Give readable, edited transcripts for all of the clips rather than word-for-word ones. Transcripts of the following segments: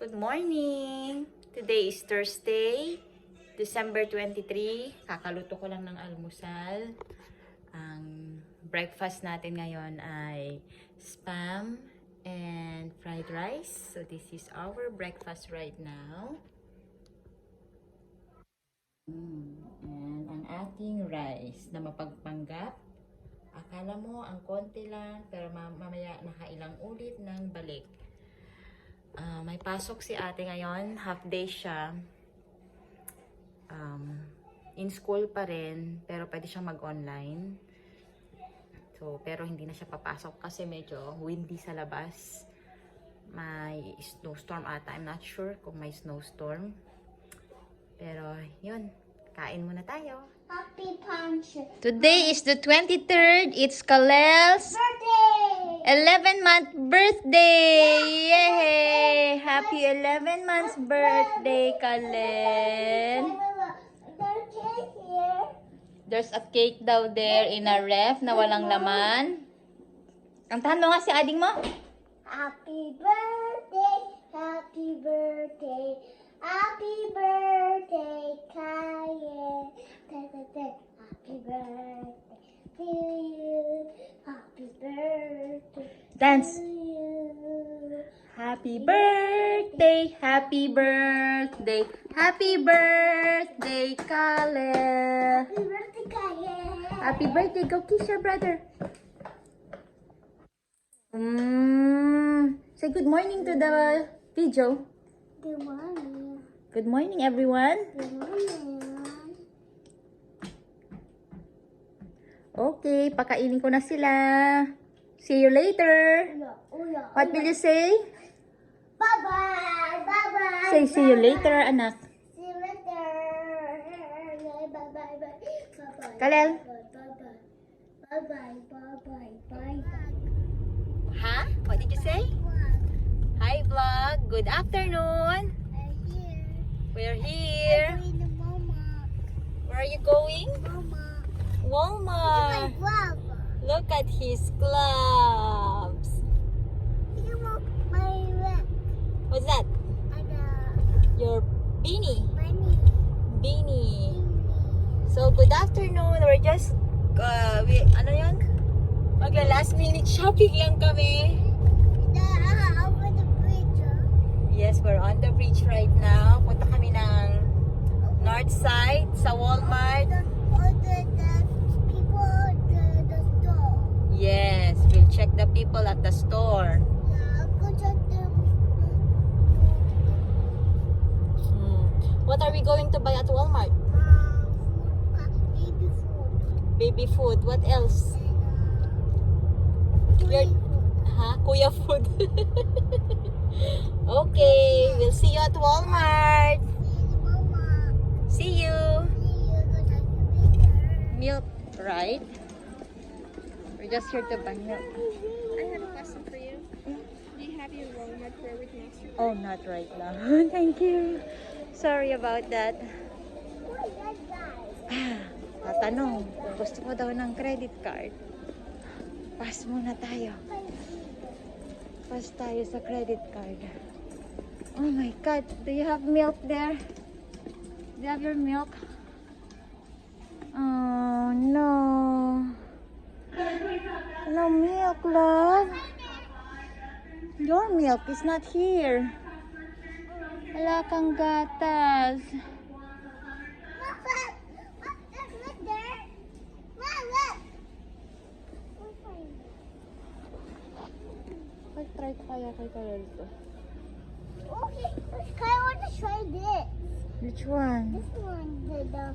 Good morning! Today is Thursday, December 23. Kakaluto ko lang ng almusal. Ang breakfast natin ngayon ay spam and fried rice. So this is our breakfast right now. And ang ating rice na mapagpanggap. Akala mo ang konti lang, pero mamaya nakailang ulit ng balik. May pasok si ate ngayon, half day siya. In school pa rin, pero pwede siyang mag-online. So, pero hindi na siya papasok kasi medyo windy sa labas. May snowstorm ata. I'm not sure kung may snowstorm. Pero, yun. Kain muna tayo. Happy punch. Today is the 23rd. It's Kalel's Birthday! 11-month birthday! Yay! Happy 11 months birthday, Kalel! There's cake here. There's a cake daw there in a ref na walang laman. Kantahan mo nga si ading mo. Happy birthday, happy birthday, happy birthday, Kyle. Happy birthday to you. Happy birthday Dance! to you. Happy birthday, happy birthday, happy birthday, Kalel! Happy birthday, Kyle. Happy birthday, go kiss your brother. Say good morning to the video. Good morning. Good morning, everyone. Good morning. Okay, pakainin ko na sila. See you later. What will you say? Bye-bye. Bye-bye. Say see you later, anak. See you later. Bye-bye. Bye-bye. Kalel. Bye-bye. Bye-bye. Bye-bye. Bye-bye. Ha? What did you say? Hi, vlog. Good afternoon. I'm here. We're here. I'm going to Mama. Where are you going? Mama. Walmart. Glove. Look at his gloves. You want my red. What's that? Your beanie. Money. Beanie. So, good afternoon. We're just, ano yun? Magla last minute shopping lang kami. Over the bridge. Yes, we're on the bridge right now. Punta kami ng north side sa Walmart. The people, the store. Yes, we'll check the people at the store. Yeah, I'll go check them. What are we going to buy at Walmart? Baby food. Baby food. What else? Your, Kuya food. Okay, we'll see you at Walmart. See you. Milk, right? We're just here to buy milk. I have a question for you. Do you have your Walmart for everything extra? Oh, not right now. Thank you. Sorry about that. Tatanong, kung gusto mo daw ng credit card. Pass muna tayo. Pass tayo sa credit card. Oh my God, do you have milk there? Do you have your milk? Oh no. No milk, love. Your milk is not here. Wala kang gatas. Try kaya kay Kalel to. Okay, I want to try this. Which one? This one, the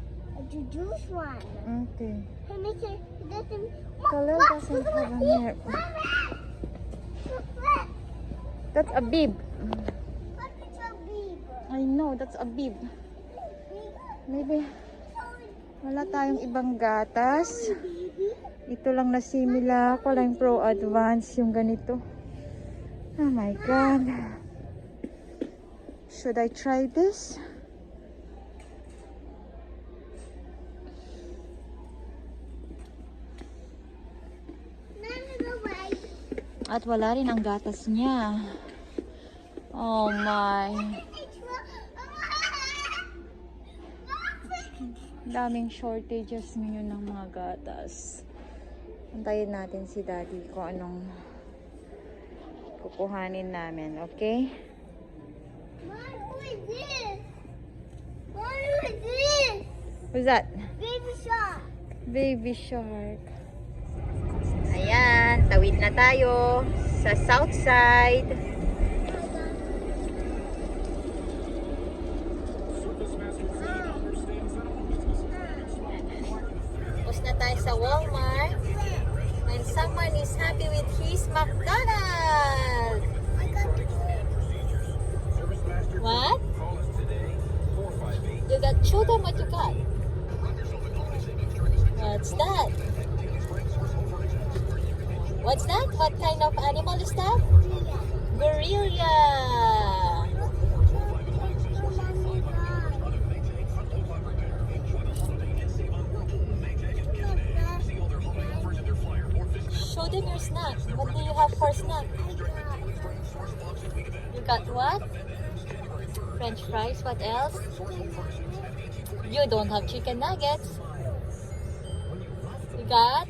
juice one. Okay. Hey, make it, it doesn't. Kalel doesn't have a milk. That's a bib. What is a bib? I know, that's a bib. Maybe wala tayong ibang gatas. Ito lang na simila. Wala yung Pro Advance yung ganito. Oh my God. Should I try this? At wala rin ang gatas niya. Oh my. Daming shortages ngayon ng mga gatas. Antayin natin si Daddy kung anong kukuhanin namin, okay? Mom, who is this? Mom, who is this? Who's that? Baby shark. Baby shark. Ayan, tawid na tayo sa south side. Tapos na tayo sa Walmart. And someone is happy with his McDonald's. What? You got, show them what you got. What's that? What's that? What kind of animal is that? Gorilla. Show them your snack. What do you have for snack? You got what? French fries. What else? You don't have chicken nuggets. You got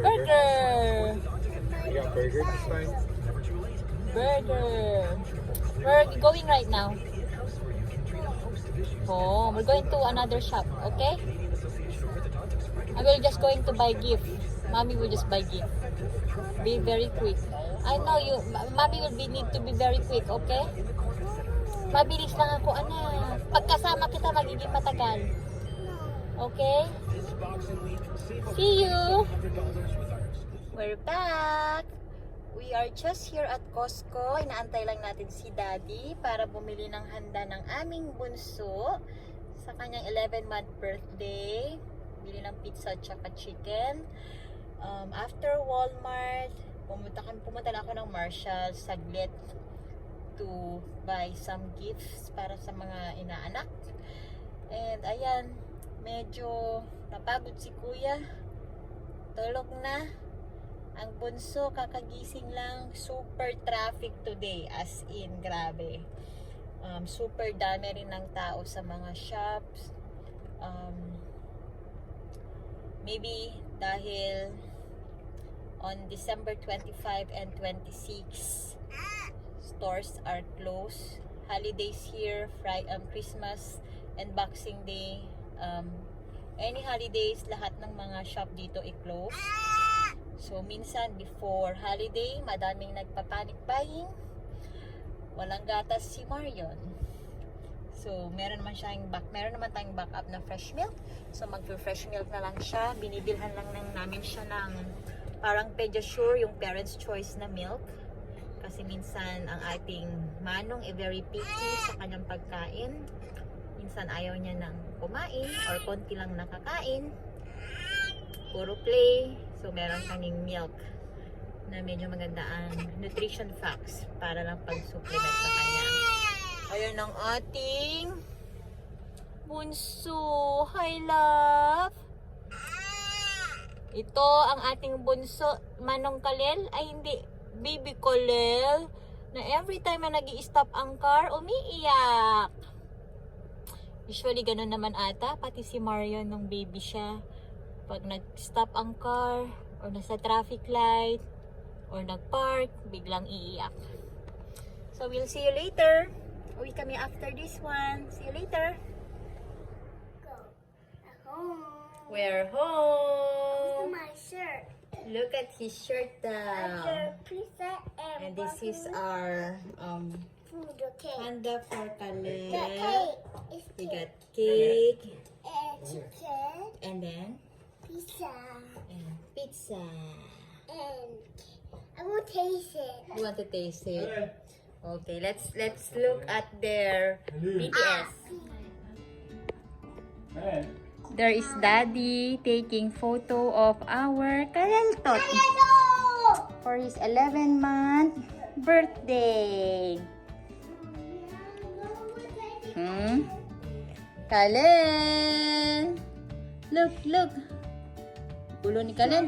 burger. You got burger this time? Burger. Where are we going right now? Oh, we're going to another shop, okay? I will just going to buy gift. Mommy will just buy gift. Be very quick. I know you, Mommy will need to be very quick, okay? Mabilis lang ako, anak. Pagkasama kita, magiging matagal. Okay? See you! We're back! We are just here at Costco. Inaantay lang natin si Daddy para bumili ng handa ng aming bunso sa kanyang 11-month birthday. Bili ng pizza at saka chicken. After Walmart, pumunta na ako ng Marshall saglit to buy some gifts para sa mga inaanak. And ayan, medyo napagod si Kuya. Tulog na. Ang bunso kakagising lang. Super traffic today, as in grabe. Super dami rin ng tao sa mga shops. Maybe dahil on December 25 and 26 stores are closed. Holidays here, Christmas and Boxing Day, any holidays, lahat ng mga shop dito i-close. So minsan before holiday, madaming nagpa-panic buying. Walang gatas si Marion. So meron naman tayong backup na fresh milk. So mag-fresh milk na lang siya. Binibilhan lang namin siya ng parang Pediasure, yung parents choice na milk. Kasi minsan ang ating manong very picky sa kanyang pagkain. Minsan ayaw niya nang kumain or konti lang nakakain. Puro play. So meron kaming milk na medyo maganda ang nutrition facts para lang pag-supplement sa kanya. Ayan ang ating bunso. Hi, love. Ito ang ating bunso. Manong Kalel. Ay, hindi. Baby Kalel. Na every time na nag-i-stop ang car, umiiyak. Usually, ganun naman ata. Pati si Marion nung baby siya. Pag nag-stop ang car, or nasa traffic light, or nag-park, biglang iiyak. So, we'll see you later. Uwi kami after this one. See you later. Go. Home. We're Look home. at my shirt. Look at his shirt After down. pizza And this is our food, okay? handa for The Kalel. cake is We cake got cake. and chicken, And then, pizza, and pizza. and I will taste it. You want to taste it? Okay, let's look at their BTS. There is Daddy taking photo of our Kalel Tot for his 11-month birthday. Kalel! Look! Kulo ni Kalel.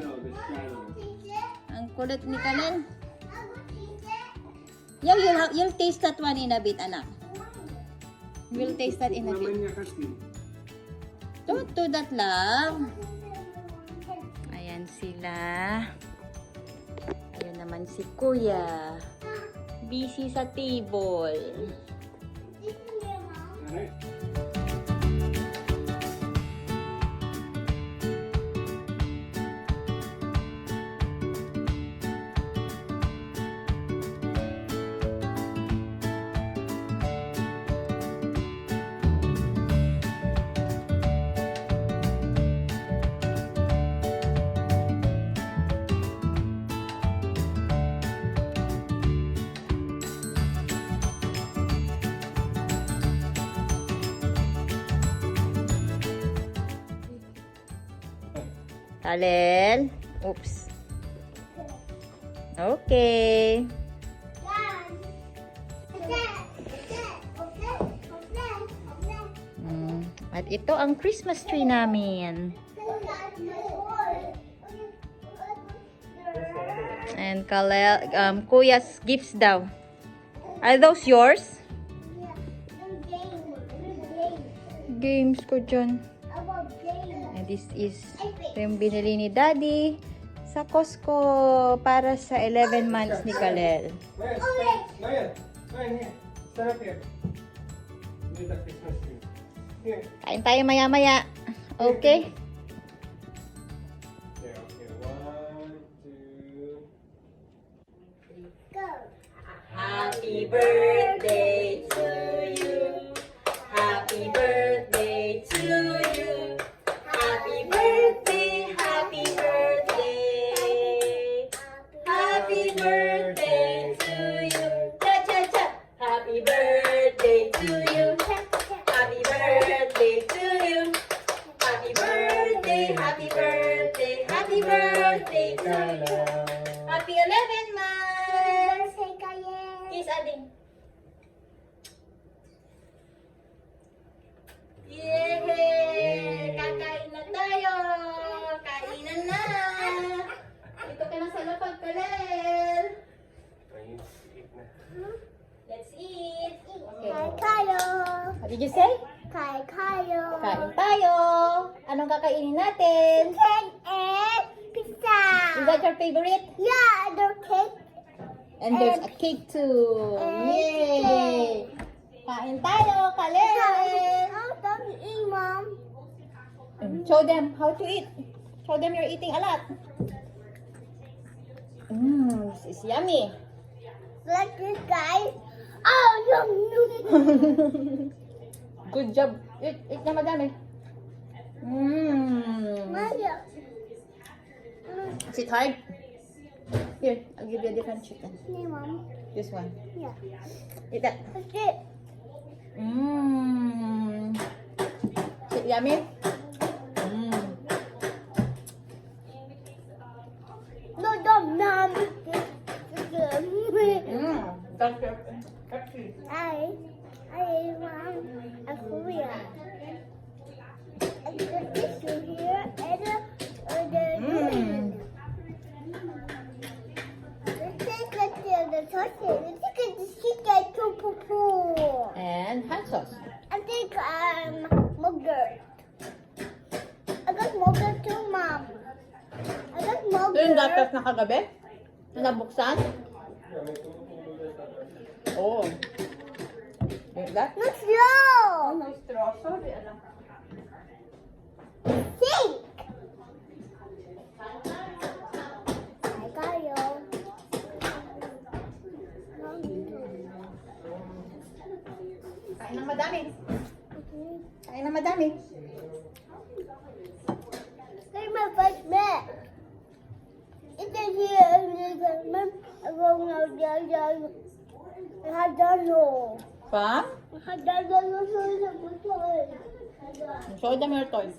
Ang kulit ni Kalel. You'll taste that one in a bit, anak. You'll taste that in a bit. Don't do that lang. Ayan sila. Ayan naman si Kuya. Busy sa table. Alel. Oops. Okay. At ito ang Christmas tree namin. And Kuya's gifts daw. Are those yours? Games ko dyan. And this is yung binili ni Daddy sa Costco para sa 11 months ni Kalel. Marion, here. Stand up here. Need a Christmas tree. Here. Kain tayo maya-maya. Okay? Okay, 1, 2. Happy birthday to you. Happy birthday to you. Happy birthday, happy birthday. Happy birthday to you. Cha-cha-cha. Happy birthday to you. Happy birthday to you. Happy birthday, happy birthday, happy birthday to you. Happy 11 months. Kiss Ading. Yay! Kakain na tayo! Kainan na! Dito ka na sa lapag, Kalel! Let's eat! Okay. What did you say? Kain tayo! Anong kakainin natin? Pizza. Is that your favorite? Yeah, the cake. And there's a cake too! Yay! Kain tayo, Kalel! How do you eat, Mom? Show them how to eat. Show them you're eating a lot. This is yummy. Like this, guys. Oh, yum, yum. Good job. Eat na madami. Maya. Is it hard? Here, I'll give you a different chicken. Hey, Mom. This one. Yeah. Eat that. That's it. Is it yummy? No, Mom. That's your Pepsi. I want a Korea. And the tissue here and the And hot sauce. I think yogurt. I got yogurt too, Mom. I got Ito yung yogurt. gatas na kagabi? Na nabuksan? Oh. Is that? No slow. No straw. Sorry, alam. Sink. I got you. Kain ng madami. Kain ng madami. Here's my first bed. It's in here. I go now. Pa? Show them your toys.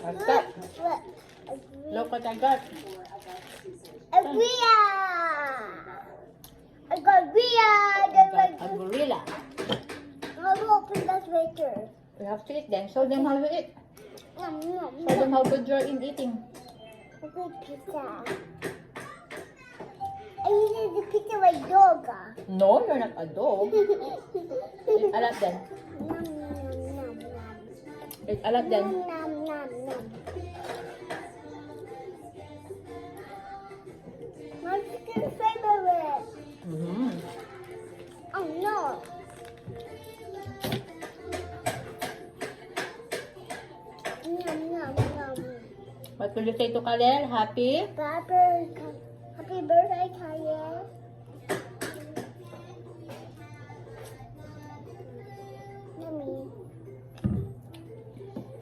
What's that? Look what I got. I got Ria. A gorilla. I open the picture. You have to eat then. Show them how to eat. Nom, nom, Show them nom. how good you're in eating. Okay, pizza. I eat the pizza like dog. No, you're not a dog. Eat a lot then. Nom, nom, nom, nom. Eat a lot then. Nom, nom, nom, nom. My chicken favorite. Mm-hmm. Oh no. Nom, nom, nom. What will you say to Kalel? Happy? Happy birthday, Kaya. Yummy.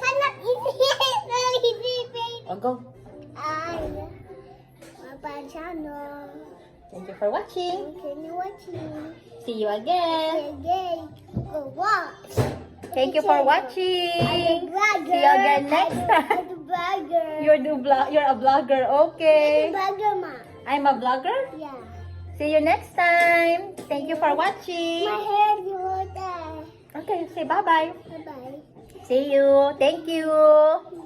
Cannot eat it. Oh, go. Ay. Bye channel. Thank you for watching. Continue watching. See you again. Again. Go watch. Thank you for watching. See you again next time. I'm a blogger. You're a vlogger. I'm Okay. a blogger, Ma. I'm a vlogger. Yeah. See you next time. Thank you for watching. My hair is water. Okay, say bye-bye. Bye-bye. See you. Thank you.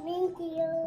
Thank you.